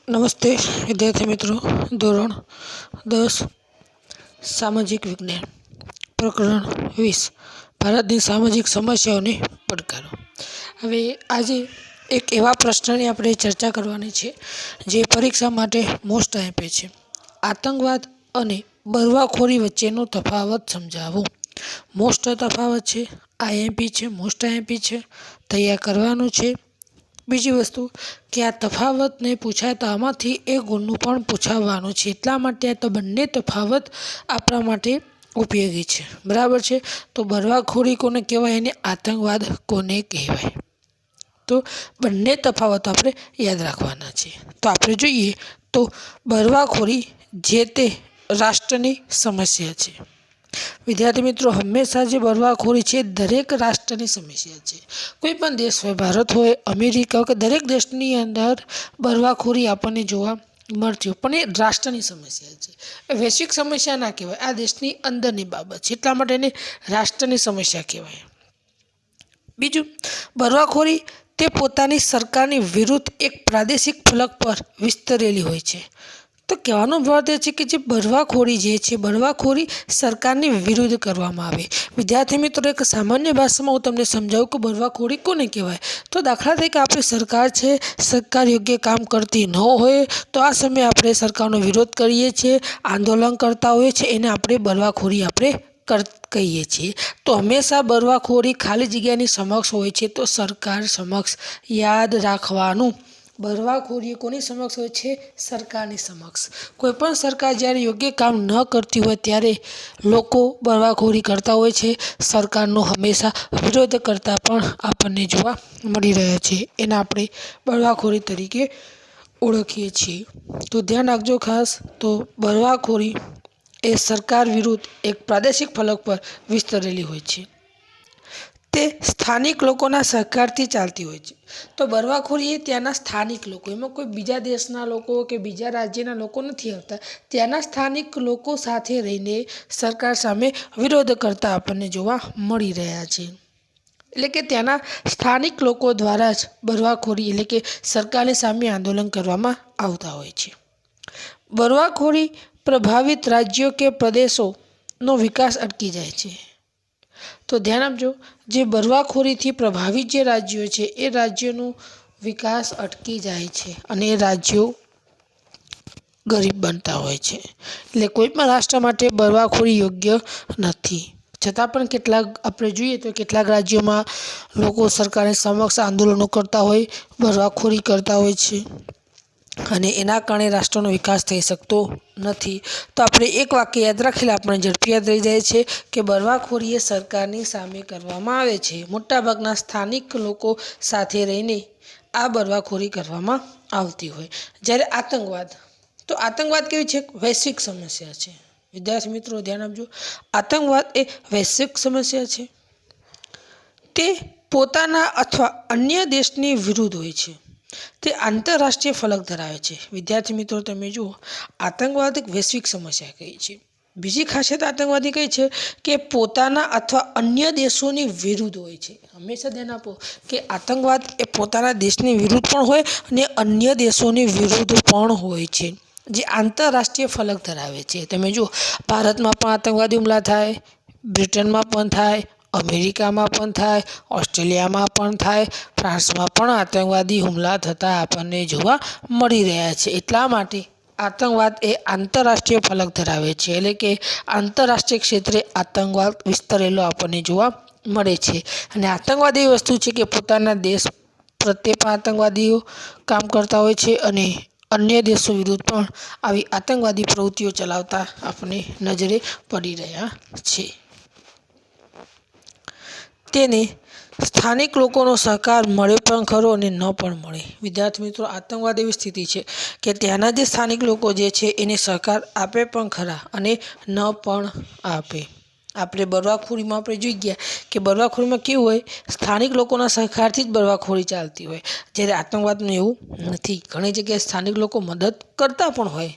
नमस्ते विद्यार्थी मित्रों। धोरण 10 सामाजिक विज्ञान प्रकरण 20 भारतनी सामाजिक समस्याओने પડકારો। હવે આજે એક એવા પ્રશ્નની આપણે ચર્ચા કરવાની છે જે પરીક્ષા માટે મોસ્ટ આઈએમપી છે। આતંકવાદ અને બળવાખોરી વચ્ચેનો તફાવત સમજાવો। મોસ્ટ તફાવત છે, આઈએમપી છે, મોસ્ટ આઈએમપી છે, તૈયાર કરવાનું છે। બીજી वस्तु कि आ तफावत ने पूछाय तो आमांथी एक गुणनुं पण पूछावानुं छे, एटला माटे आ तो बंने तफावत आपणा माटे उपयोगी छे। बराबर छे। तो बळवाखोरी कोने कहेवाय अने आतंकवाद कोने कहेवाय, तो बंने तफावत आपणे याद राखवाना छे। तो आपणे जोईए तो बळवाखोरी जे ते राष्ट्रनी समस्या छे। विद्यार्थी मित्रों, हमेशा जो बळवाखोरी है दरेक राष्ट्र की समस्या है। कोईपण देश हो, भारत हो, अमेरिका हो, दरेक देश की अंदर बळवाखोरी आपने जोवा मळती हो, पण ए राष्ट्र की समस्या है। वैश्विक समस्या ना कहेवाय, आ देश की अंदर की बाबत है, एटला माटे एने राष्ट्र की समस्या कहेवाय। बीजू, बळवाखोरी ते पोतानी सरकारनी विरुद्ध एक प्रादेशिक फलक पर विस्तरेली होय छे। तो कहेवानो भाव ए छे कि जे बळवाखोरी जे छे, बळवाखोरी सरकारनी विरुद्ध करवामां आवे। विद्यार्थी मित्रों, एक सामान्य भाषामां हुं तमने समजावुं कि बळवाखोरी कोने कहेवाय। तो दाखला तरीके आपणी सरकार छे, सरकार योग्य काम करती न होय तो आ समय आपणे सरकारनो विरोध करीए छीए, आंदोलन करता होय छे, एने आपणे बळवाखोरी आपणे कहीए छीए। तो हमेशा बळवाखोरी खाली जग्यानी समक्ष होय छे, तो सरकार समक्ष याद राखवानुं। बळवाखोरी कोनी समक्ष होय छे? सरकारनी समक्ष। कोईपण सरकार ज्यारे योग्य काम न करती होय त्यारे लोको बळवाखोरी करता होय छे, सरकारनो हमेशा विरोध करता पण आपणने जोवा मळी रह्या छे। एने आपणे बळवाखोरी तरीके ओळखीए छीए। तो ध्यान राखजो खास। तो बळवाखोरी ए सरकार विरुद्ध एक प्रादेशिक फलक पर विस्तरेली होय छे। ते स्थानिक लोकोना सहकारथी चालती होय छे। तो बळवाखोरी ए त्याना स्थानिक लोको, एमां कोई बीजा देशना लोको के बीजा राज्यना लोको नथी आवता, त्याना स्थानिक लोको साथे रहीने सरकार सामे विरोध करता आपणने जोवा मळी रह्या छे। एटले के त्याना स्थानिक लोको द्वारा ज बळवाखोरी एटले के सरकारनी सामे आंदोलन करवामां आवता होय छे। बळवाखोरी प्रभावित राज्यों के प्रदेशों नो विकास अटकी जाय छे। तो ध्यान आपजो, जे बळवाखोरीथी प्रभावित जे राज्यों छे ए राज्योनो विकास अटकी जाय छे अने ए राज्यों गरीब बनता होय छे। એટલે કોઈ પણ રાષ્ટ્ર માટે બળવાખોરી યોગ્ય નથી। છતાં પણ કેટલાક આપણે જોઈએ તો કેટલાક રાજ્યોમાં લોકો સરકારની સમક્ષ આંદોલનો કરતા હોય, બળવાખોરી કરતા હોય છે અને એના કારણે રાષ્ટ્રનો વિકાસ થઈ શકતો નથી। તો આપણે એક વાક્ય યાદ રાખેલા આપણે ઝડપી યાદ રહી જાય છે કે બળવાખોરી એ સરકારની સામે કરવામાં આવે છે। મોટાભાગના સ્થાનિક લોકો સાથે રહીને આ બળવાખોરી કરવામાં આવતી હોય। જ્યારે આતંકવાદ, તો આતંકવાદ કેવી છે? વૈશ્વિક સમસ્યા છે। વિદ્યાર્થી મિત્રો ધ્યાન આપજો, આતંકવાદ એ વૈશ્વિક સમસ્યા છે। તે પોતાના अथवा अन्य देशनी विरुद्ध होय छे। ते आंतरराष्ट्रीय फलक धरावे छे। विद्यार्थी मित्रों तमे जुओ, आतंकवाद एक वैश्विक समस्या कही छे। बीजी खासियत आतंकवादी कही छे कि पोताना अथवा अन्य देशोनी विरुद्ध होय छे। हमेशा ध्यान आपो कि आतंकवाद ए पोताना देशनी विरुद्ध पण होय अने अन्य देशोनी विरुद्ध पण होय छे, जे आंतरराष्ट्रीय फलक धरावे छे। तमे जुओ, भारतमां पण आतंकवादी हुमला थाय, ब्रिटनमां पण थाय, अमेरिकामां पण थाय, ऑस्ट्रेलियामां पण थाय, फ्रांसमां पण आतंकवादी हुमला थता आपणने जोवा मळी रह्या छे। एटला माटे आतंकवाद ए आंतरराष्ट्रीय फलक धरावे छे, एटले के आंतरराष्ट्रीय क्षेत्रे आतंकवाद विस्तरेलो आपणने जोवा मळे छे। अने आतंकवाद एवी वस्तु छे कि पोताना देश प्रत्ये पण आतंकवादीओ काम करता होय छे अने अन्य देशों विरुद्ध पण आवी आतंकवादी प्रवृत्तिओ चलावता आपणे नजरे पड़ी रह्या छे। तेने स्थानिक लोकोनो सहकार मळे पण खरो अने न पण मळे। विद्यार्थी मित्रों, आतंकवाद एवी स्थिति छे कि त्याना जे स्थानिक लोको जे छे एने सहकार आपे पण खरा अने न पण आपे। आपणे बळवाखोरीमां आपणे जोई गया कि बळवाखोरीमां केवुं होय, स्थानिक लोकोना सहकारथी ज बळवाखोरी चालती होय, ज्यारे आतंकवादमां एवुं नथी। घणी जग्याए स्थानिक लोको मदद करता पण होय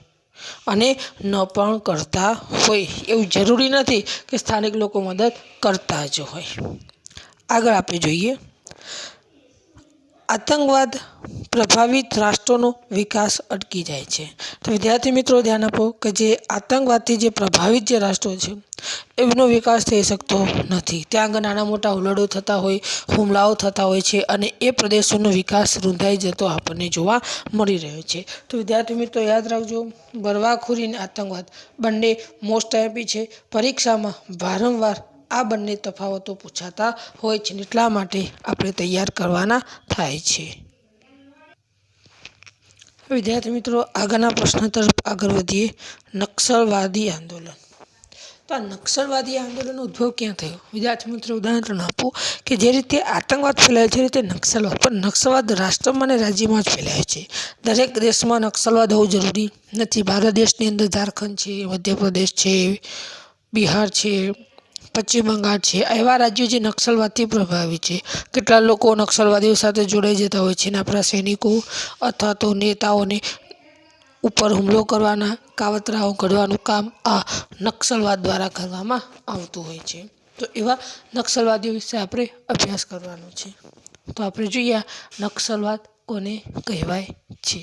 अने न पण करता होय। एवुं जरूरी नथी कि स्थानिक लोको मदद करता ज होय। આગળ આપણે જોઈએ, આતંકવાદ પ્રભાવિત રાષ્ટ્રોનો વિકાસ અટકી જાય છે। તો વિદ્યાર્થી મિત્રો ધ્યાન આપો કે જે આતંકવાદથી જે પ્રભાવિત જે રાષ્ટ્રો છે એમનો વિકાસ થઈ શકતો નથી। ત્યાં આગળ નાના મોટા હુલ્લડો થતા હોય, હુમલાઓ થતા હોય છે અને એ પ્રદેશોનો વિકાસ રૂંધાઈ જતો આપણને જોવા મળી રહ્યો છે। તો વિદ્યાર્થી મિત્રો યાદ રાખજો, બળવાખોરી અને આતંકવાદ બંને મોસ્ટ આઈએમપી છે। પરીક્ષામાં વારંવાર આ બંને તફાવતો પૂછાતા હોય છે, એટલા માટે આપણે તૈયાર કરવાના થાય છે। વિદ્યાર્થી મિત્રો આગળના પ્રશ્ન તરફ આગળ વધીએ। નક્સલવાદી આંદોલન। તો આ નક્સલવાદી આંદોલનનો ઉદ્ભવ ક્યાં થયો? વિદ્યાર્થી મિત્રો ઉદાહરણ આપું કે જે રીતે આતંકવાદ ફેલાયો છે એ રીતે નક્સલવાદ પણ નક્સલવાદ રાષ્ટ્રમાં અને રાજ્યમાં જ ફેલાયો છે। દરેક દેશમાં નક્સલવાદ હોવું જરૂરી નથી। ભારત દેશની અંદર ઝારખંડ છે, મધ્યપ્રદેશ છે, બિહાર છે, પશ્ચિમ બંગાળ છે, એવા રાજ્યો જે નક્સલવાદથી પ્રભાવિત છે। કેટલા લોકો નક્સલવાદીઓ સાથે જોડાઈ જતા હોય છે અને આપણા સૈનિકો અથવા તો નેતાઓને ઉપર હુમલો કરવાના કાવતરાઓ ઘડવાનું કામ આ નક્સલવાદ દ્વારા કરવામાં આવતું હોય છે। તો એવા નક્સલવાદીઓ વિશે આપણે અભ્યાસ કરવાનો છે। તો આપણે જોઈએ નક્સલવાદ કોને કહેવાય છે।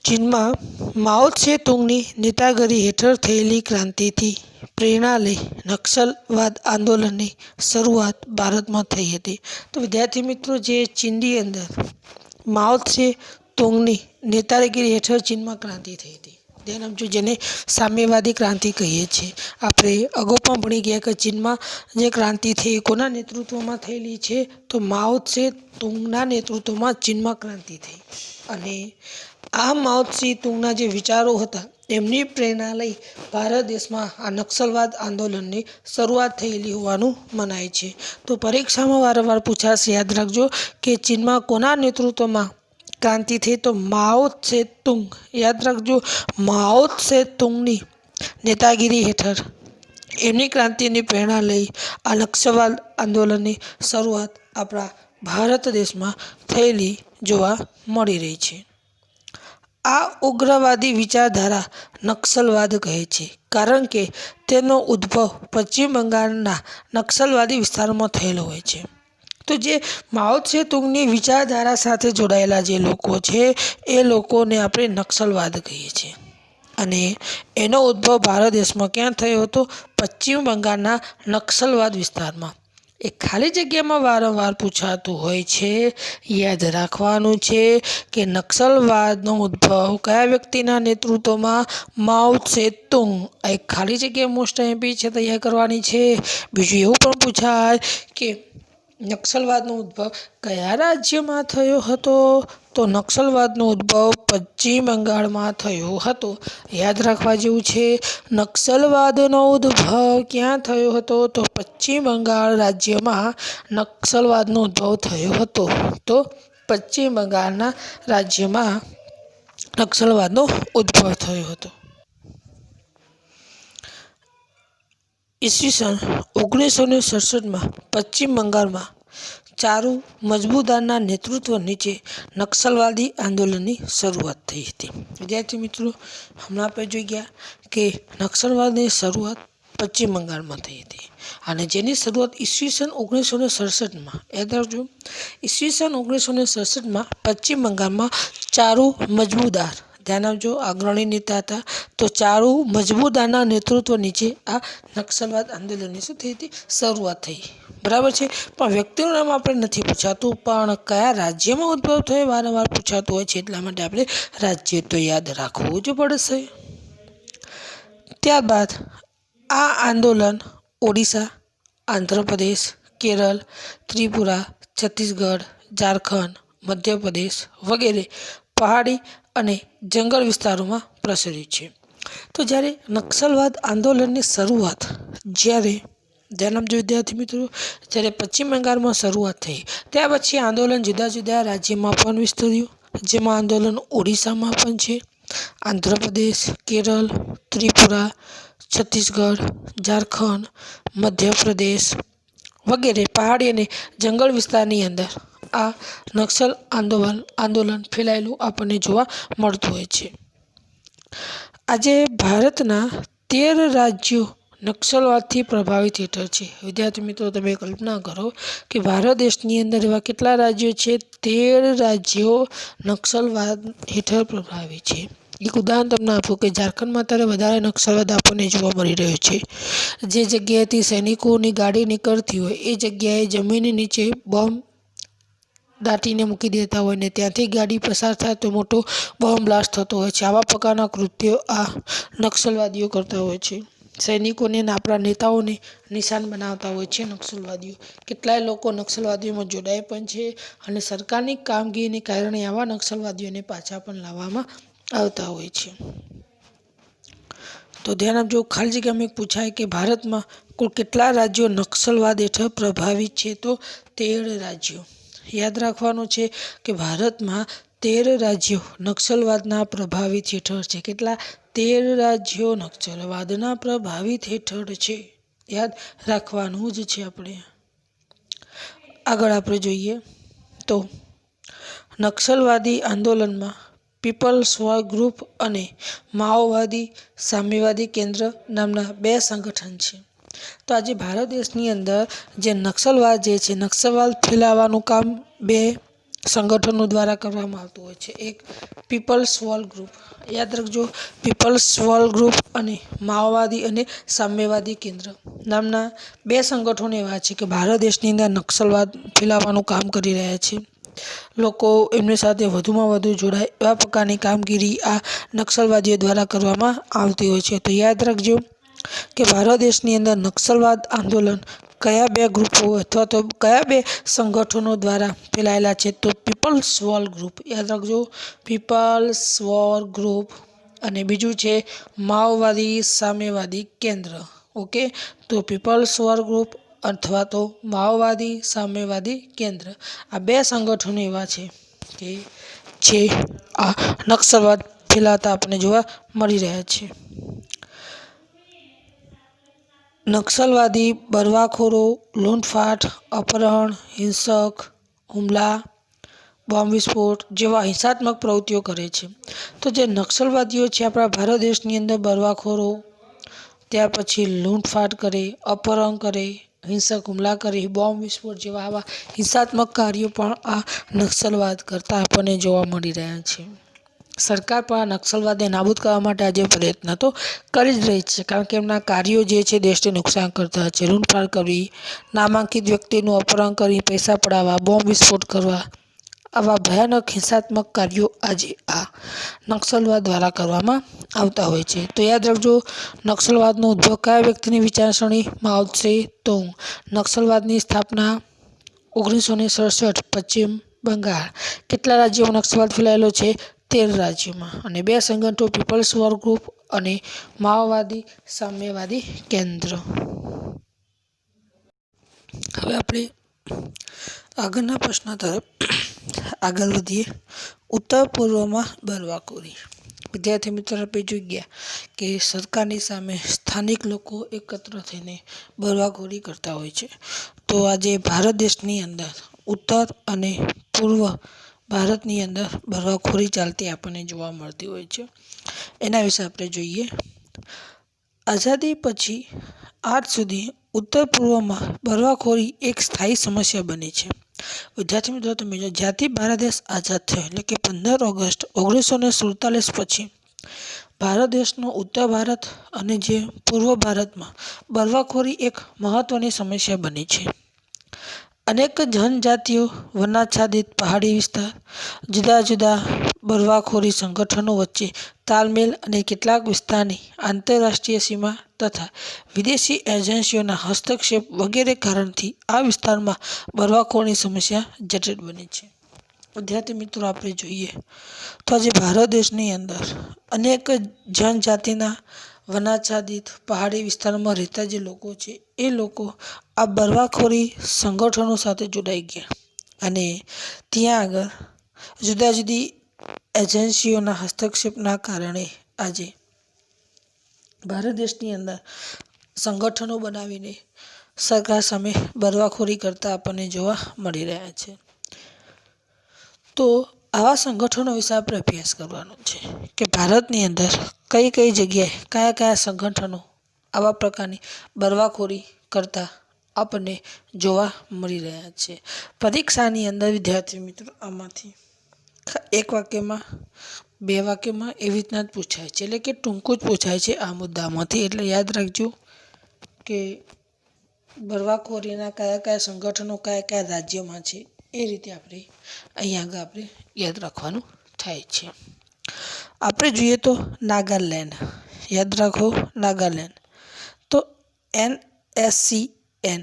ચીનમાં માઓ ત્સે તુંગની નેતાગીરી હેઠળ થયેલી ક્રાંતિથી પ્રેરણા લઈ નક્સલવાદ આંદોલનની શરૂઆત ભારતમાં થઈ હતી। તો વિદ્યાર્થી મિત્રો જે ચીનની અંદર માઓ ત્સે તુંગની નેતાગીરી હેઠળ ચીનમાં ક્રાંતિ થઈ હતી, ધ્યાન આપજો, જેને સામ્યવાદી ક્રાંતિ કહીએ છીએ। આપણે અગાઉ પણ ભણી ગયા કે ચીનમાં જે ક્રાંતિ થઈ કોના નેતૃત્વમાં થયેલી છે? તો માઓ ત્સે તુંગના નેતૃત્વમાં ચીનમાં ક્રાંતિ થઈ અને આ માઓ ત્સે તુંગના જે વિચારો હતા એમની પ્રેરણા લઈ ભારત દેશમાં આ નક્સલવાદ આંદોલનની શરૂઆત થયેલી હોવાનું મનાય છે। તો પરીક્ષામાં વારંવાર પૂછાશે, યાદ રાખજો કે ચીનમાં કોના નેતૃત્વમાં ક્રાંતિ થઈ? તો માઓ ત્સે તુંગ, યાદ રાખજો, માઓ ત્સે તુંગની નેતાગીરી હેઠળ એમની ક્રાંતિની પ્રેરણા લઈ આ નક્સલવાદ આંદોલનની શરૂઆત આપણા ભારત દેશમાં થયેલી જોવા મળી રહી છે। આ ઉગ્રવાદી વિચારધારા નક્સલવાદ કહે છે કારણ કે તેનો ઉદ્ભવ પશ્ચિમ બંગાળના નક્સલવાદી વિસ્તારોમાં થયેલો હોય છે। તો જે માઓ ત્સે તુંગની વિચારધારા સાથે જોડાયેલા જે લોકો છે એ લોકોને આપણે નક્સલવાદ કહીએ છીએ અને એનો ઉદ્ભવ ભારત દેશમાં ક્યાં થયો હતો? પશ્ચિમ બંગાળના નક્સલવાદ વિસ્તારમાં। એ ખાલી જગ્યામાં વારંવાર પૂછાતું હોય છે, યાદ રાખવાનું છે કે નક્સલવાદનો ઉદ્ભવ કયા વ્યક્તિના નેતૃત્વમાં? માઓ ત્સે તુંગ। આ એક ખાલી જગ્યા મોસ્ટ આઈએમપી છે, તૈયાર કરવાની છે। બીજું એવું પણ પૂછાય કે નક્સલવાદનો ઉદ્ભવ કયા રાજ્યમાં થયો હતો? તો નક્સલવાદનો ઉદ્ભવ પશ્ચિમ બંગાળમાં થયો હતો, યાદ રાખવા જેવું છે। નક્સલવાદનો ઉદ્ભવ ક્યાં થયો હતો? તો પશ્ચિમ બંગાળ રાજ્યમાં નક્સલવાદનો ઉદ્ભવ થયો હતો। તો પશ્ચિમ બંગાળના રાજ્યમાં નક્સલવાદનો ઉદ્ભવ થયો હતો। ઈસવીસન 1967માં પશ્ચિમ બંગાળમાં ચારુ મજમુદારના નેતૃત્વ નીચે નક્સલવાદી આંદોલનની શરૂઆત થઈ હતી। વિદ્યાર્થી મિત્રો હમણાં આપણે જોઈ ગયા કે નક્સલવાદની શરૂઆત પશ્ચિમ બંગાળમાં થઈ હતી અને જેની શરૂઆત ઈસવીસન 1967માં, યાદ રાખજો, ઈસવીસન 1967માં પશ્ચિમ બંગાળમાં ચારુ મજમુદાર, ધ્યાન આપજો, અગ્રણી નેતા હતા। તો ચારુ મજમુદારના નેતૃત્વ નીચે આ નક્સલવાદ આંદોલનની શું થઈ હતી? શરૂઆત થઈ, બરાબર છે। પણ વ્યક્તિનું નામ આપણે નથી પૂછાતું, પણ કયા રાજ્યમાં ઉદ્ભવ થયો વારંવાર પૂછાતું હોય છે, એટલા માટે આપણે રાજ્ય તો યાદ રાખવું જ પડશે। ત્યારબાદ આ આંદોલન ઓડિશા, આંધ્રપ્રદેશ, કેરળ, ત્રિપુરા, છત્તીસગઢ, ઝારખંડ, મધ્યપ્રદેશ વગેરે પહાડી અને જંગલ વિસ્તારોમાં પ્રસર્યું છે। તો જ્યારે નક્સલવાદ આંદોલનની શરૂઆત જ્યારે, ધ્યાન આપજો વિદ્યાર્થી મિત્રો, જ્યારે પશ્ચિમ બંગાળમાં શરૂઆત થઈ ત્યાર પછી આંદોલન જુદા જુદા રાજ્યમાં પણ વિસ્તર્યું, જેમાં આંદોલન ઓડિશામાં પણ છે, આંધ્રપ્રદેશ, કેરળ, ત્રિપુરા, છત્તીસગઢ, ઝારખંડ, મધ્યપ્રદેશ વગેરે પહાડી અને જંગલ વિસ્તારની અંદર આ નક્સલ આંદોલન ફેલાયેલું આપણને જોવા મળતું હોય છે। આજે ભારતના 13 રાજ્યો નક્સલવાદથી પ્રભાવિત હેઠળ છે। વિદ્યાર્થી મિત્રો, તમે કલ્પના કરો કે ભારત દેશની અંદર એવા કેટલા રાજ્યો છે? 13 રાજ્યો નક્સલવાદ હેઠળ પ્રભાવિત છે। એક ઉદાહરણ તમને આપું કે ઝારખંડમાં અત્યારે વધારે નક્સલવાદ આપણને જોવા મળી રહ્યો છે। જે જગ્યાએથી સૈનિકોની ગાડી નીકળતી હોય એ જગ્યાએ જમીનની નીચે બોમ્બ દાટીને મૂકી દેતા હોય ને ત્યાંથી ગાડી પસાર થાય તો મોટો બોમ્બ બ્લાસ્ટ થતો હોય છે। આવા પ્રકારના કૃત્યો આ નક્સલવાદીઓ કરતા હોય છે। સૈનિકોને અને આપણા નેતાઓને નિશાન બનાવતા હોય છે નક્સલવાદીઓ। કેટલાય લોકો નક્સલવાદીઓમાં જોડાય પણ છે અને સરકારની કામગીરીને કારણે આવા નક્સલવાદીઓને પાછા પણ લાવવામાં આવતા હોય છે। તો ધ્યાન આપજો, ખાલી જગ્યામાં પૂછાય કે ભારતમાં કુલ કેટલા રાજ્યો નક્સલવાદ હેઠળ પ્રભાવિત છે? તો 13 રાજ્યો। યાદ રાખવાનું છે કે ભારતમાં 13 રાજ્યો નક્સલવાદના પ્રભાવિત હેઠળ છે। કેટલા? 13 રાજ્યો નક્સલવાદના પ્રભાવિત હેઠળ છે। યાદ રાખવાનું જ છે આપણે। આગળ આપણે જોઈએ તો નક્સલવાદી આંદોલનમાં પીપલ્સ વોર ગ્રુપ અને માઓવાદી સામ્યવાદી કેન્દ્ર નામના 2 સંગઠન છે। તો આજે ભારત દેશની અંદર જે નક્સલવાદ છે નક્સલવાદ ફેલાવવાનું કામ 2 સંગઠનો દ્વારા કરવામાં આવતું હોય છે। એક પીપલ્સ વોર ગ્રુપ, યાદ રાખજો, પીપલ્સ વોર ગ્રુપ અને માઓવાદી અને સામ્યવાદી કેન્દ્ર નામના 2 સંગઠનો એવા છે કે ભારત દેશની અંદર નક્સલવાદ ફેલાવવાનું કામ કરી રહ્યા છે। લોકો એમની સાથે વધુમાં વધુ જોડાય એવા પ્રકારની કામગીરી આ નક્સલવાદીઓ દ્વારા કરવામાં આવતી હોય છે। તો યાદ રાખજો કે ભારત દેશની અંદર નક્સલવાદ આંદોલન કયા 2 ગ્રુપો અથવા તો કયા 2 સંગઠનો દ્વારા ફેલાયેલા છે? તો પીપલ્સ વોર ગ્રુપ, યાદ રાખજો, પીપલ્સ વોર ગ્રુપ અને બીજું છે માઓવાદી સામ્યવાદી કેન્દ્ર। ઓકે, તો પીપલ્સ વોર ગ્રુપ અથવા તો માઓવાદી સામ્યવાદી કેન્દ્ર આ 2 સંગઠનો એવા છે કે જે આ નક્સલવાદ ફેલાવતા આપણને જોવા મળી રહ્યા છે। નક્સલવાદી બળવાખોરો લૂંટફાટ, અપહરણ, હિંસક હુમલા, બોમ્બ વિસ્ફોટ જેવા હિંસાત્મક પ્રવૃત્તિઓ કરે છે। તો જે નક્સલવાદીઓ છે આપણા ભારત દેશની અંદર બળવાખોરો, ત્યાર પછી લૂંટફાટ કરે, અપહરણ કરે, હિંસક હુમલા કરે, બોમ્બ વિસ્ફોટ જેવા આવા હિંસાત્મક કાર્યો પણ આ નક્સલવાદ કરતા આપણને જોવા મળી રહ્યા છે। સરકાર પણ આ નક્સલવાદને નાબૂદ કરવા માટે આજે પ્રયત્ન તો કરી જ રહી છે, કારણ કે એમના કાર્યો જે છે દેશને નુકસાન કરતા છે। લૂંટફાટ કરવી, નામાંકિત વ્યક્તિનું અપહરણ કરી પૈસા પડાવવા, બોમ્બ વિસ્ફોટ કરવા, આવા ભયાનક હિંસાત્મક કાર્યો આજે આ નક્સલવાદ દ્વારા કરવામાં આવતા હોય છે। તો યાદ રાખજો, નક્સલવાદનો ઉદ્ભવ કયા વ્યક્તિની વિચારસરણી માઓ ત્સે-તુંગ। નક્સલવાદની સ્થાપના 1967 પશ્ચિમ બંગાળ। કેટલા રાજ્યોમાં નક્સલવાદ ફેલાયેલો છે? 13 રાજ્યોમાં અને 2 સંગઠનો પીપલ્સ વોર ગ્રુપ અને માઓવાદી સામ્યવાદી કેન્દ્ર। હવે આપણે આગળના પ્રશ્ન તરફ આગળ વધીએ। ઉત્તર પૂર્વમાં બળવાખોરી। વિદ્યાર્થી મિત્રો, આપણે જોઈ ગયા કે સરકારની સામે સ્થાનિક લોકો એકત્ર થઈને બળવાખોરી કરતા હોય છે। તો આજે ભારત દેશની અંદર ઉત્તર અને પૂર્વ ભારતની અંદર બળવાખોરી ચાલતી આપણને જોવા મળતી હોય છે। એના વિશે આપણે જોઈએ। આઝાદી પછી આજ સુધી ઉત્તર પૂર્વમાં બળવાખોરી એક સ્થાયી સમસ્યા બની છે। વિદ્યાર્થી મિત્રો, તમે જો જ્યારથી ભારત દેશ આઝાદ થયો એટલે કે 15 ઓગસ્ટ 1947 પછી ભારત દેશનો ઉત્તર ભારત અને જે પૂર્વ ભારતમાં બળવાખોરી એક મહત્વની સમસ્યા બની છે। અનેક જનજાતિઓ, વનાચ્છાદિત પહાડી વિસ્તાર, જુદા જુદા બળવાખોરી સંગઠનો વચ્ચે તાલમેલ અને કેટલાક વિસ્તારની આંતરરાષ્ટ્રીય સીમા તથા વિદેશી એજન્સીઓના હસ્તક્ષેપ વગેરે કારણથી આ વિસ્તારમાં બળવાખોરીની સમસ્યા જટિલ બની છે। વિદ્યાર્થી મિત્રો, આપણે જોઈએ તો આજે ભારત દેશની અંદર અનેક જનજાતિના વનાચ્છાદિત પહાડી વિસ્તારમાં રહેતા જે લોકો છે એ લોકો આ બળવાખોરી સંગઠનો સાથે જોડાઈ ગયા અને ત્યાં આગળ જુદા જુદી એજન્સીઓના હસ્તક્ષેપના કારણે આજે ભારત દેશની અંદર સંગઠનો બનાવીને સરકાર સામે બળવાખોરી કરતા આપણને જોવા મળી રહ્યા છે। તો આવા સંગઠનો વિશે આપણે અભ્યાસ કરવાનો છે કે ભારતની અંદર કઈ કઈ જગ્યાએ કયા કયા સંગઠનો આવા પ્રકારની બળવાખોરી કરતા આપણને જોવા મળી રહ્યા છે. પરીક્ષાની અંદર વિદ્યાર્થી મિત્રો આમાંથી એક વાક્યમાં, બે વાક્યમાં એવી રીતના જ પૂછાય છે, એટલે કે ટૂંકું જ પૂછાય છે આ મુદ્દામાંથી. એટલે યાદ રાખજો કે બળવાખોરીના કયા કયા સંગઠનો કયા કયા રાજ્યમાં છે, એ રીતે આપણે અહીંયા આગળ આપણે યાદ રાખવાનું થાય છે. આપણે જોઈએ તો નાગાલેન્ડ, યાદ રાખો નાગાલેન્ડ. તો NSCN,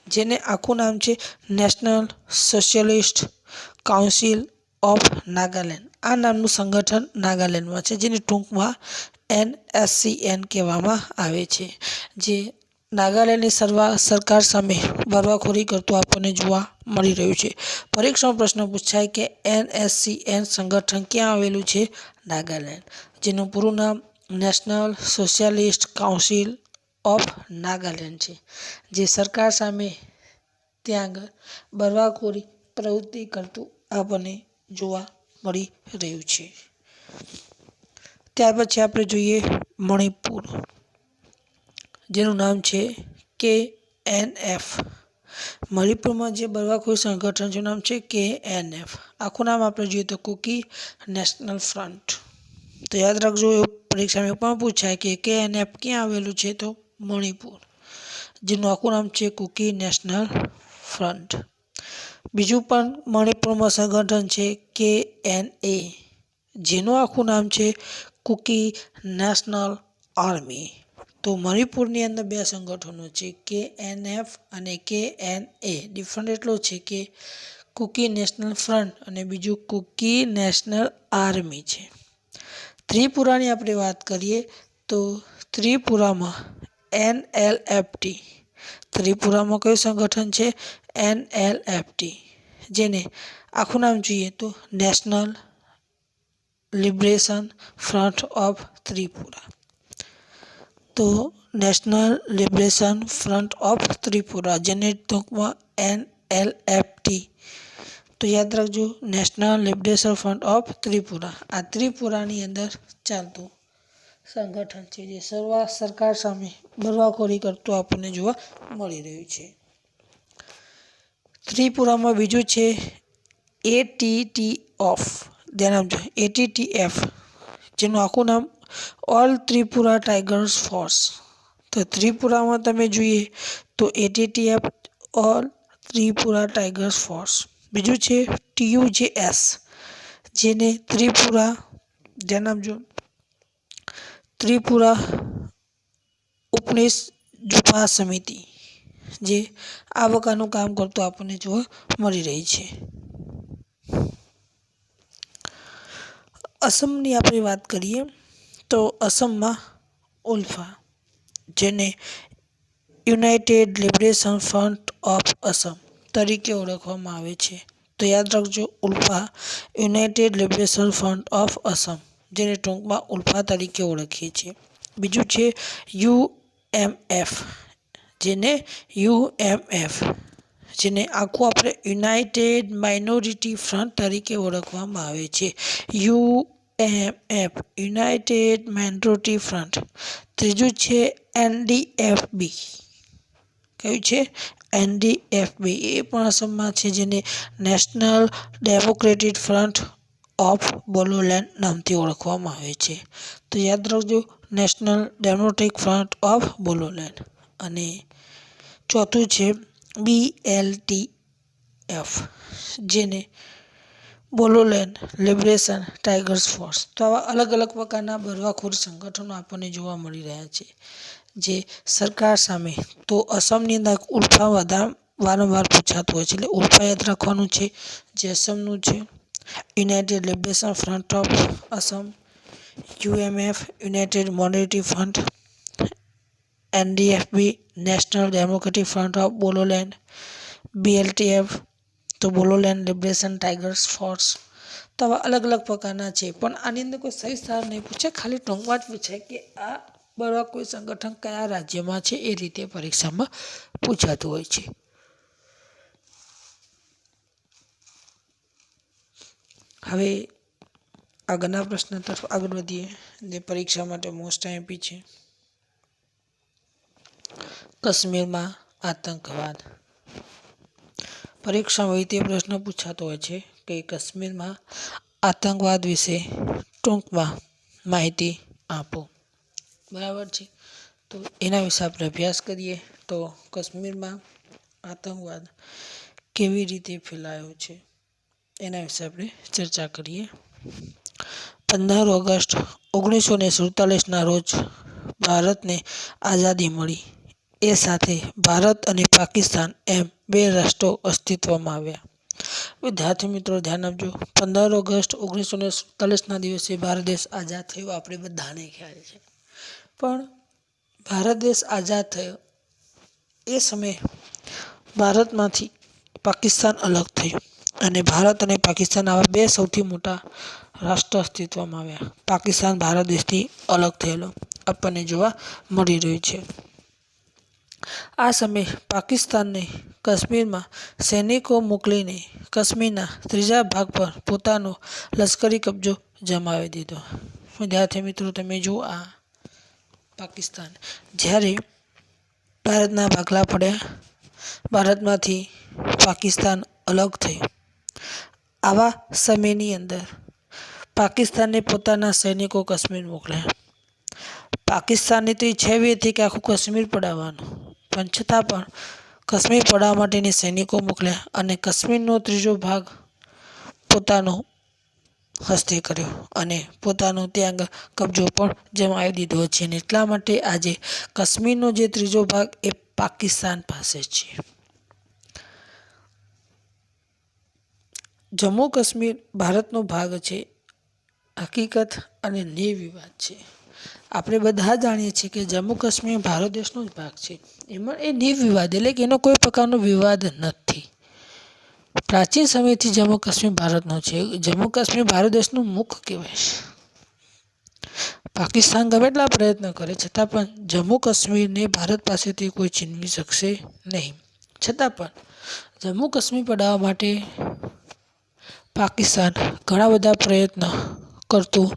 જેને આખું નામ છે national socialist council of Nagaland, આ નામનું સંગઠન નાગાલેન્ડમાં છે, જેને ટૂંકમાં NSCN કહેવામાં આવે છે, જે નાગાલેન્ડની સરકાર સામે બળવાખોરી કરતું આપણને જોવા મળી રહ્યું છે. પરીક્ષામાં પ્રશ્ન પૂછાય કે NSCN સંગઠન ક્યાં આવેલું છે? નાગાલેન્ડ, જેનું પૂરું નામ national socialist council of Nagaland છે, જે સરકાર સામે ત્યાં આગળ બળવાખોરી પ્રવૃત્તિ કરતું આપણને જોવા મળી રહ્યું છે. ત્યાર પછી આપણે જોઈએ મણિપુર, જેનું નામ છે KNF. મણિપુરમાં જે બળવાખોરી સંગઠન જેનું નામ છે KNF, આખું નામ આપણે જોઈએ તો કુકી નેશનલ ફ્રન્ટ. તો યાદ રાખજો, એવું પરીક્ષામાં પણ પૂછાય કે KNF ક્યાં આવેલું છે? તો મણિપુર, જેનું આખું નામ છે કુકી નેશનલ ફ્રન્ટ. બીજું પણ મણિપુરમાં સંગઠન છે KNA, જેનું આખું નામ છે કુકી નેશનલ આર્મી. તો મણિપુરની અંદર બે સંગઠનો છે, KNF અને KNA. ડિફરન્ટ એટલો છે કે કુકી નેશનલ ફ્રન્ટ અને બીજું કુકી નેશનલ આર્મી છે. ત્રિપુરાની આપણે વાત કરીએ તો ત્રિપુરામાં NLFT, ત્રિપુરામાં કયું સંગઠન છે? NLFT, જેને આખું નામ જોઈએ તો national liberation front of Tripura. તો national liberation front of Tripura, જેને ટૂંકમાં NLFT. તો યાદ રાખજો, national liberation front of Tripura. આ ત્રિપુરાની અંદર ચાલતું સંગઠન છે, જે સરકાર સામે બળવાખોરી કરતું આપણને જોવા મળી રહ્યું છે. ત્રિપુરામાં બીજું છે ATTF, ધ્યાન આપજો, ATTF, જેનું આખું નામ ઓલ ત્રિપુરા ટાઈગર્સ ફોર્સ. તો ત્રિપુરામાં તમે જોઈએ તો ATTF all Tripura tigers force. બીજું છે TUJS, જેને ત્રિપુરા, ધ્યાન આપજો, ત્રિપુરા ઉપનિષદ જુપા સમિતિ, જે આ પ્રકારનું કામ કરતું આપણને જોવા મળી રહી છે. અસમની આપણે વાત કરીએ તો અસમમાં ઉલ્ફા, જેને united liberation front of Assam તરીકે ઓળખવામાં આવે છે. તો યાદ રાખજો, ULFA united liberation front of Assam, જેને ટૂંકમાં ઉલ્ફા તરીકે ઓળખીએ છીએ. બીજું છે UMF, જેને આખું આપણે યુનાઇટેડ માઇનોરિટી ફ્રન્ટ તરીકે ઓળખવામાં આવે છે. UMF, United minority front. ત્રીજું છે NDFB, કયું છે? NDFB, એ પણ અસમમાં છે, જેને national democratic front of Bodoland નામથી ઓળખવામાં આવે છે. તો યાદ રાખજો, national democratic front of Bodoland. અને ચોથું છે BLTF, જેને બોડોલેન્ડ લિબરેશન ટાઈગર્સ ફોર્સ. તો આવા અલગ અલગ પ્રકારના બળવાખોર સંગઠનો આપણને જોવા મળી રહ્યા છે, જે સરકાર સામે. તો અસમની અંદર ઉલ્ફા વારંવાર પૂછાતું હોય છે, એટલે ઉલ્ફા યાદ રાખવાનું છે, જે અસમનું છે. United liberation front of Assam, UMF United minority front, NDFB national democratic front of Bodoland, BLTF તો બોડોલેન્ડ લિબરેશન ટાઈગર્સ ફોર્સ. તો આવા અલગ અલગ પ્રકારના છે, પણ આની અંદર કોઈ સહી સ્થાન નહીં પૂછે, ખાલી ટૂંકમાં જ પૂછાય કે આ બળવાખોરી સંગઠન કયા રાજ્યમાં છે, એ રીતે પરીક્ષામાં પૂછાતું હોય છે. હવે આગળના પ્રશ્ન તરફ આગળ વધીએ, જે પરીક્ષા માટે મોસ્ટ આઈએમપી છે. કાશ્મીરમાં આતંકવાદ. પરીક્ષામાં તે પ્રશ્ન પૂછાતો હોય છે કે કાશ્મીરમાં આતંકવાદ વિશે ટૂંકમાં માહિતી આપો. બરાબર છે. તો એના વિશે આપણે અભ્યાસ કરીએ. તો કાશ્મીરમાં આતંકવાદ કેવી રીતે ફેલાયો છે એના વિશે આપણે ચર્ચા કરીએ. 15 ઓગસ્ટ 1947ના રોજ ભારતને આઝાદી મળી. એ સાથે ભારત અને પાકિસ્તાન એમ બે રાષ્ટ્રો અસ્તિત્વમાં આવ્યા. વિદ્યાર્થી મિત્રો ધ્યાન આપજો. 15 ઓગસ્ટ 1947ના દિવસે ભારત દેશ આઝાદ થયો, આપણે બધાને ખ્યાલ છે. પણ ભારત દેશ આઝાદ થયો એ સમયે ભારતમાંથી પાકિસ્તાન અલગ થયું અને ભારત અને પાકિસ્તાન આવા બે સૌથી મોટા રાષ્ટ્ર અસ્તિત્વમાં આવ્યા. પાકિસ્તાન ભારત દેશથી અલગ થયેલો આપણને જોવા મળી રહ્યું છે. આ સમયે પાકિસ્તાનને કાશ્મીરમાં સૈનિકો મોકલીને કાશ્મીરના ત્રીજા ભાગ પર પોતાનો લશ્કરી કબજો જમાવી દીધો. વિદ્યાર્થી મિત્રો તમે જુઓ, આ પાકિસ્તાન જ્યારે ભારતના ભાગલા પડ્યા, ભારતમાંથી પાકિસ્તાન અલગ થયું, આવા સમયની અંદર પાકિસ્તાને પોતાના સૈનિકો કાશ્મીર મોકલ્યા. પાકિસ્તાનની તો ઈચ્છા એવી હતી કે આખું કાશ્મીર પડાવવાનું, પણ છતાં પણ કાશ્મીર પડાવવા માટેની સૈનિકો મોકલ્યા અને કાશ્મીરનો ત્રીજો ભાગ પોતાનો હસ્તે કર્યો અને પોતાનો ત્યાં કબજો પણ જમાવી દીધો છે. અને એટલા માટે આજે કાશ્મીરનો જે ત્રીજો ભાગ એ પાકિસ્તાન પાસે છે. જમ્મુ કાશ્મીર ભારતનો ભાગ છે. હકીકત અને નિર્વિવાદ છે. આપણે બધા જાણીએ છીએ કે જમ્મુ કાશ્મીર ભારત દેશનો જ ભાગ છે. એમાં એ નિર્વિવાદ એટલે કે એનો કોઈ પ્રકારનો વિવાદ નથી. પ્રાચીન સમયથી જમ્મુ કાશ્મીર ભારતનો છે. જમ્મુ કાશ્મીર ભારત દેશનું મુખ કહેવાય છે. પાકિસ્તાન ગમે એટલા પ્રયત્ન કરે છતાં પણ જમ્મુ કાશ્મીરને ભારત પાસેથી કોઈ છીનવી શકશે નહીં. છતાં પણ જમ્મુ કાશ્મીર પડાવવા માટે પાકિસ્તાન ઘણા બધા પ્રયત્ન કરતું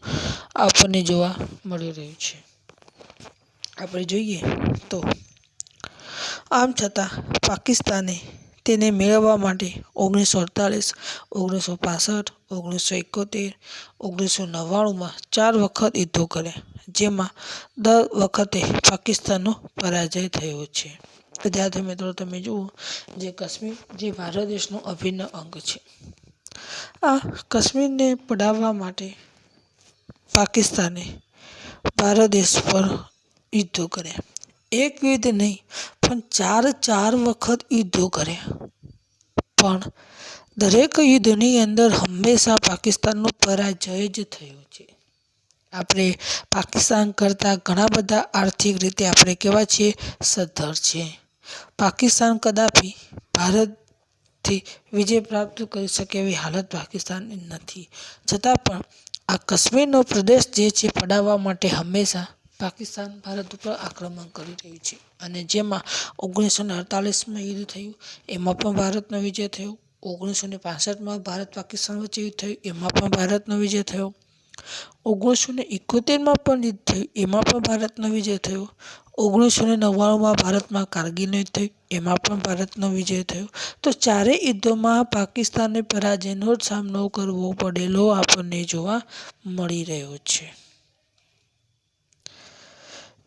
આપણને જોવા મળી રહ્યું છે. આપણે જોઈએ તો આમ છતાં પાકિસ્તાને તેને મેળવવા માટે 1948, 1965, 1971, 1999માં 4 વખત યુદ્ધો કર્યા, જેમાં દર વખતે પાકિસ્તાનનો પરાજય થયો છે. વિદ્યાર્થી મિત્રો તમે જુઓ, જે કાશ્મીર જે ભારત દેશનું અભિન્ન અંગ છે. આ કાશ્મીરને પડાવવા માટે પાકિસ્તાને ભારત દેશ પર યુદ્ધો કર્યા. એક યુદ્ધ નહીં પણ 4 વખત યુદ્ધો કર્યા. પણ દરેક યુદ્ધની અંદર હંમેશા પાકિસ્તાનનો પરાજય જ થયો છે. આપણે પાકિસ્તાન કરતાં ઘણા બધા આર્થિક રીતે આપણે કેવા છીએ, સદ્ધર છે. પાકિસ્તાન કદાપી ભારતથી વિજય પ્રાપ્ત કરી શકે એવી હાલત પાકિસ્તાનની નથી. છતાં પણ આ કાશ્મીરનો પ્રદેશ જે છે પડાવવા માટે હંમેશા પાકિસ્તાન ભારત ઉપર આક્રમણ કરી રહ્યું છે. અને જેમાં 1948માં યુદ્ધ થયું, એમાં પણ ભારતનો વિજય થયો. 1965માં ભારત પાકિસ્તાન વચ્ચે યુદ્ધ થયું, એમાં પણ ભારતનો વિજય થયો. 1971માં પણ યુદ્ધ થયું, એમાં પણ ભારતનો વિજય થયો. 1999માં ભારતમાં કારગિલનું યુદ્ધ થયું, એમાં પણ ભારતનો વિજય થયો. તો ચારેય યુદ્ધોમાં પાકિસ્તાનને પરાજયનો જ સામનો કરવો પડેલો આપણને જોવા મળી રહ્યો છે.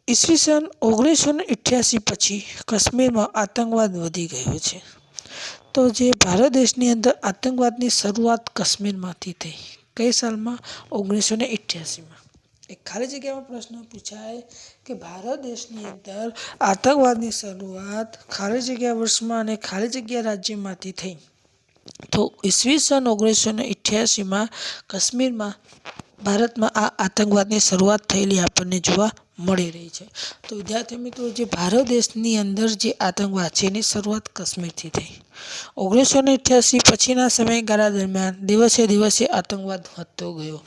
ઈસવીસન 1988 પછી કાશ્મીરમાં આતંકવાદ વધી ગયો છે. તો જે ભારત દેશની અંદર આતંકવાદની શરૂઆત કાશ્મીરમાંથી થઈ. કઈ સાલમાં? 1988માં. એક ખાલી જગ્યામાં પ્રશ્ન પૂછાય કે ભારત દેશની અંદર આતંકવાદની શરૂઆત ખાલી જગ્યા વર્ષમાં અને ખાલી જગ્યા રાજ્યમાંથી થઈ. તો ઈસવીસન 1988માં કાશ્મીરમાં ભારતમાં આ આતંકવાદની શરૂઆત થયેલી આપણને જોવા મળી રહી છે. તો વિદ્યાર્થી મિત્રો, જે ભારત દેશની અંદર જે આતંકવાદ છે એની શરૂઆત કાશ્મીરથી થઈ. 1988 પછીના સમયગાળા દરમિયાન દિવસે દિવસે આતંકવાદ વધતો ગયો.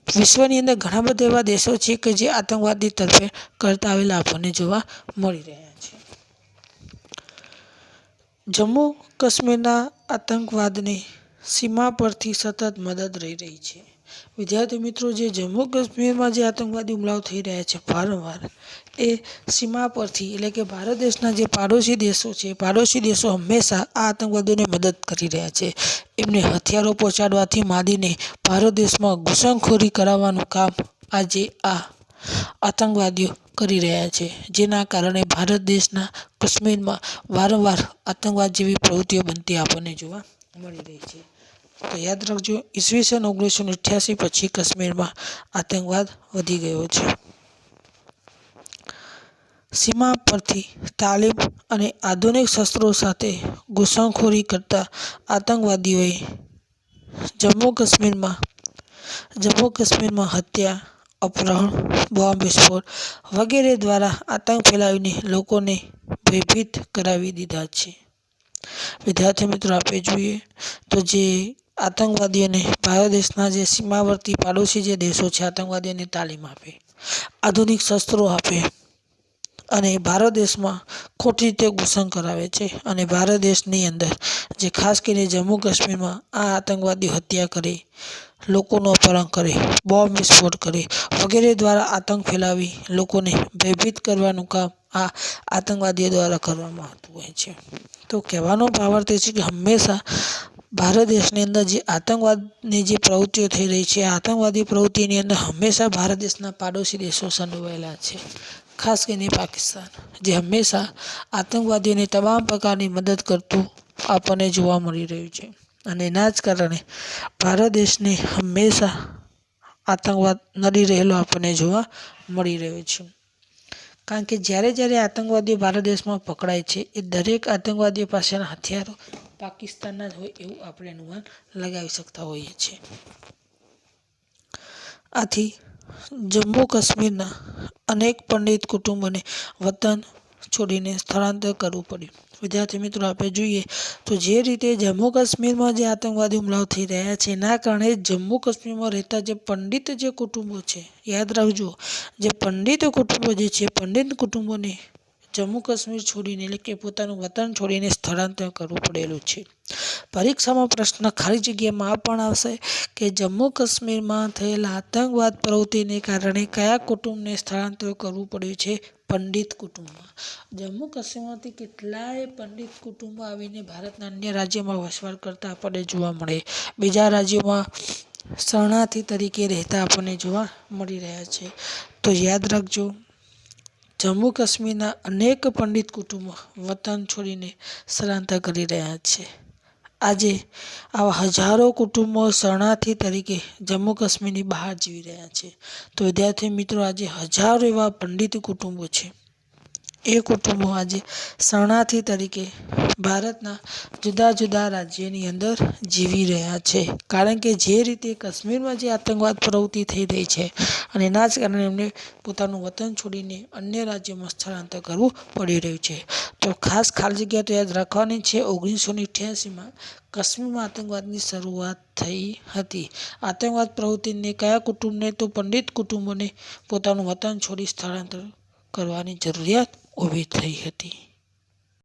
વિશ્વની અંદર ઘણા બધા એવા દેશો છે કે જે આતંકવાદની તરફેણ કરતા આવેલા આપણને જોવા મળી રહ્યા છે. જમ્મુ કાશ્મીરના આતંકવાદને સીમા પરથી સતત મદદ રહી છે. વિદ્યાર્થી મિત્રો, જે જમ્મુ કાશ્મીરમાં જે આતંકવાદી હુમલાઓ થઈ રહ્યા છે વારંવાર, એ સીમા પરથી એટલે કે ભારત દેશના જે પાડોશી દેશો છે, પાડોશી દેશો હંમેશા આ આતંકવાદીઓને મદદ કરી રહ્યા છે. એમને હથિયારો પહોંચાડવાથી માંડીને ભારત દેશમાં ઘૂસણખોરી કરાવવાનું કામ આજે આ આતંકવાદીઓ કરી રહ્યા છે, જેના કારણે ભારત દેશના કાશ્મીરમાં વારંવાર આતંકવાદ જેવી પ્રવૃત્તિઓ બનતી આપણને જોવા મળી રહી છે. તો યાદ રાખજો, ઈસવીસન 1988 પછી કાશ્મીરમાં આતંકવાદ વધી ગયો છે. સીમા પરથી તાલીમ અને આધુનિક શસ્ત્રો સાથે ઘૂસણખોરી કરતા આતંકવાદીઓએ જમ્મુ કાશ્મીરમાં હત્યા, અપહરણ, બોમ્બ વિસ્ફોટ વગેરે દ્વારા આતંક ફેલાવીને લોકોને ભયભીત કરાવી દીધા છે. વિદ્યાર્થી મિત્રો, આપણે જોઈએ તો જે આતંકવાદીઓને ભારત દેશના જે સીમાવર્તી પાડોશી જે દેશો છે, આતંકવાદીઓને તાલીમ આપે, આધુનિક શસ્ત્રો આપે અને ભારત દેશમાં ખોટી રીતે ઘૂસણ કરાવે છે. અને ભારત દેશની અંદર જે ખાસ કરીને જમ્મુ કાશ્મીરમાં આ આતંકવાદી હત્યા કરે, લોકોનું અપહરણ કરે, બોમ્બ વિસ્ફોટ કરે વગેરે દ્વારા આતંક ફેલાવી લોકોને ભયભીત કરવાનું કામ આ આતંકવાદીઓ દ્વારા કરવામાં આવતું હોય છે. તો કહેવાનો ભાવાર્થ એ છે કે હંમેશા ભારત દેશની અંદર જે આતંકવાદની જે પ્રવૃત્તિઓ થઈ રહી છે, આતંકવાદી પ્રવૃત્તિની અંદર હંમેશા ભારત દેશના પાડોશી દેશો સંડોવાયેલા છે. ખાસ કરીને પાકિસ્તાન, જે હંમેશા આતંકવાદીઓને તમામ પ્રકારની મદદ કરતું આપણને જોવા મળી રહ્યું છે. અને એના જ કારણે ભારત દેશને હંમેશા આતંકવાદ નડી રહેલો આપણને જોવા મળી રહ્યો છે. કારણ કે જ્યારે આતંકવાદીઓ ભારત દેશમાં પકડાય છે, એ દરેક આતંકવાદીઓ પાસેના હથિયારો પાકિસ્તાનના જ હોય એવું આપણે અનુમાન લગાવી શકતા હોઈએ છીએ. આથી જમ્મુ કાશ્મીરના અનેક પંડિત કુટુંબોને વતન છોડીને સ્થળાંતર કરવું પડ્યું. વિદ્યાર્થી મિત્રો, આપણે જોઈએ તો જે રીતે જમ્મુ કાશ્મીરમાં જે આતંકવાદી હુમલાઓ થઈ રહ્યા છે, એના કારણે જમ્મુ કાશ્મીરમાં રહેતા જે પંડિત જે કુટુંબો છે, યાદ રાખજો, જે પંડિત કુટુંબો જે છે, પંડિત કુટુંબોને જમ્મુ કાશ્મીર છોડીને એટલે કે પોતાનું વતન છોડીને સ્થળાંતર કરવું પડેલું છે. પરીક્ષામાં પ્રશ્ન ખાલી જગ્યામાં આ પણ આવશે કે જમ્મુ કાશ્મીરમાં થયેલા આતંકવાદ પ્રવૃત્તિને કારણે કયા કુટુંબને સ્થળાંતર કરવું પડ્યું છે? પંડિત કુટુંબમાં. જમ્મુ કાશ્મીરમાંથી કેટલાય પંડિત કુટુંબો આવીને ભારતના અન્ય રાજ્યોમાં વસવાટ કરતા આપણને જોવા મળે, બીજા રાજ્યોમાં શરણાર્થી તરીકે રહેતા આપણને જોવા મળી રહ્યા છે. તો યાદ રાખજો, જમ્મુ કાશ્મીરના અનેક પંડિત કુટુંબો વતન છોડીને સ્થળાંતર કરી રહ્યા છે. આજે આવા હજારો કુટુંબો શરણાર્થી તરીકે જમ્મુ કાશ્મીરની બહાર જીવી રહ્યા છે. તો વિદ્યાર્થી મિત્રો, આજે હજારો એવા પંડિત કુટુંબો છે, એ કુટુંબો આજે શરણાર્થી તરીકે ભારતના જુદા જુદા રાજ્યની અંદર જીવી રહ્યા છે. કારણ કે જે રીતે કાશ્મીરમાં જે આતંકવાદ પ્રવૃત્તિ થઈ રહી છે, અને એના જ કારણે એમને પોતાનું વતન છોડીને અન્ય રાજ્યમાં સ્થળાંતર કરવું પડી રહ્યું છે. તો ખાસ ખાલી જગ્યા તો યાદ રાખવાની છે. 1988માં કાશ્મીરમાં આતંકવાદની શરૂઆત થઈ હતી. આતંકવાદ પ્રવૃત્તિને કયા કુટુંબને? તો પંડિત કુટુંબોને પોતાનું વતન છોડી સ્થળાંતર કરવાની જરૂરિયાત ઊભી થઈ હતી.